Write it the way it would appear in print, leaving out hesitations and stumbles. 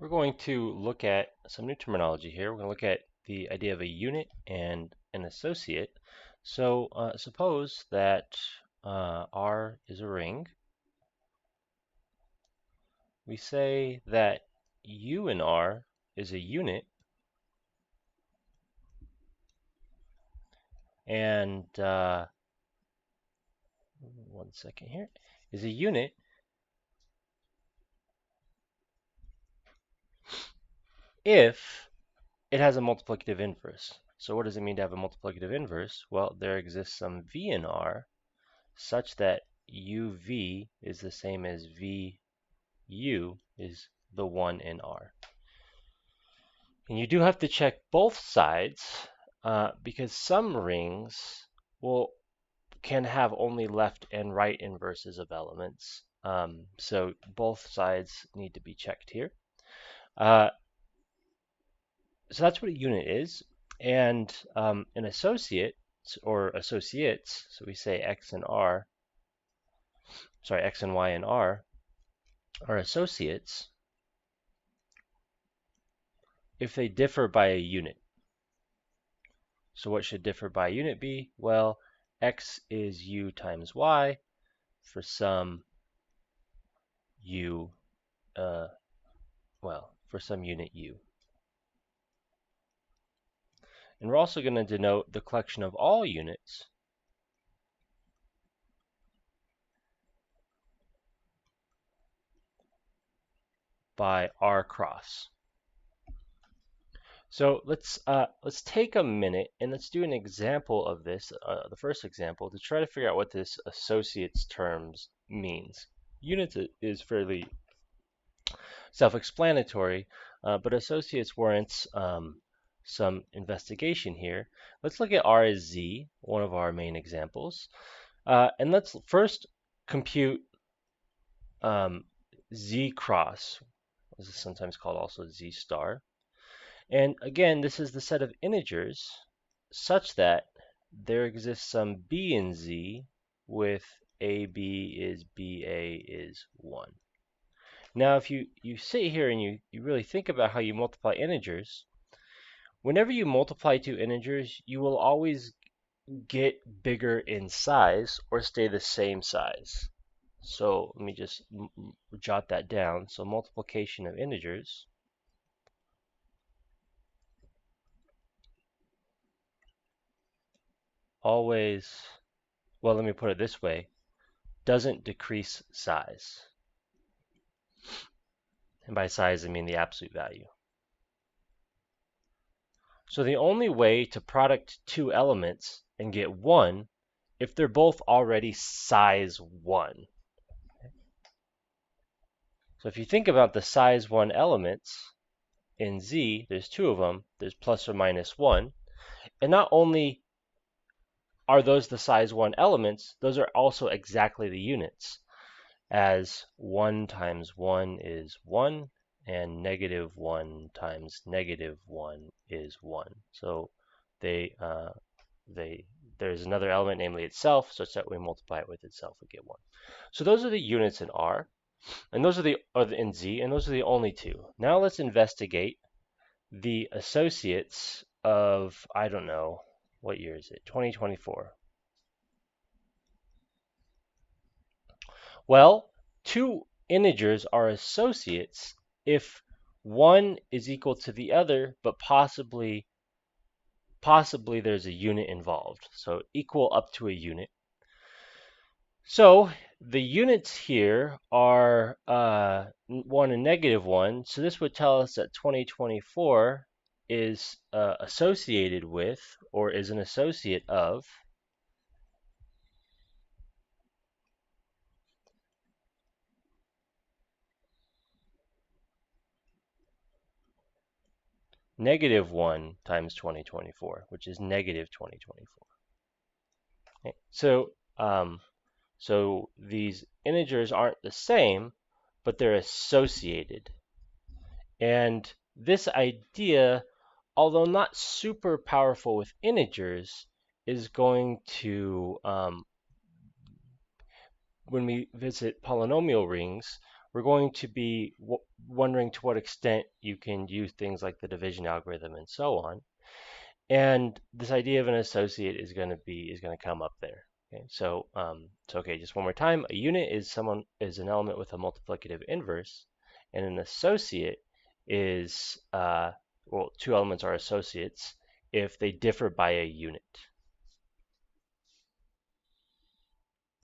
We're going to look at some new terminology here. We're going to look at the idea of a unit and an associate. So suppose that R is a ring. We say that U in R is a unit, and one second here, is a unit if it has a multiplicative inverse. So what does it mean to have a multiplicative inverse? Well, there exists some V in R such that UV is the same as VU is the 1 in R. And you do have to check both sides because some rings can have only left and right inverses of elements. So both sides need to be checked here. So that's what a unit is. And an associate or associates, so we say X and R, sorry, X and Y and R are associates if they differ by a unit. So what should differ by a unit be? Well, X is U times Y for some U, for some unit U. And we're also going to denote the collection of all units by R cross. So let's take a minute and let's do an example of this, the first example, to try to figure out what this associates terms means. Units is fairly self-explanatory, but associates warrants some investigation here. Let's look at R as Z, one of our main examples. And let's first compute Z cross, this is sometimes called also Z star. And again, this is the set of integers such that there exists some B in Z with AB is BA is 1. Now, if you sit here and you really think about how you multiply integers, whenever you multiply two integers, you will always get bigger in size or stay the same size. So let me just jot that down. So multiplication of integers always, well, let me put it this way, doesn't decrease size. And by size, I mean the absolute value. So the only way to product two elements and get 1 if they're both already size 1. So if you think about the size 1 elements in Z, there's two of them, there's plus or minus 1. And not only are those the size 1 elements, those are also exactly the units, as 1 times 1 is 1, and negative 1 times negative 1 is 1. So there's another element, namely itself, such that we multiply it with itself and get 1. So those are the units in R, and those are in Z, and those are the only two. Now let's investigate the associates of, I don't know, what year is it? 2024. Well, two integers are associates if one is equal to the other, but possibly there's a unit involved. So equal up to a unit. So the units here are 1 and negative 1. So this would tell us that 2024 is associated with, or is an associate of, negative 1 times 2024, which is negative 2024. Okay. So these integers aren't the same, but they're associated. And this idea, although not super powerful with integers, is going to, when we visit polynomial rings, we're going to be wondering to what extent you can use things like the division algorithm and so on. And this idea of an associate is going to come up there. Okay, so okay, just one more time. A unit is an element with a multiplicative inverse, and an associate is well, two elements are associates if they differ by a unit.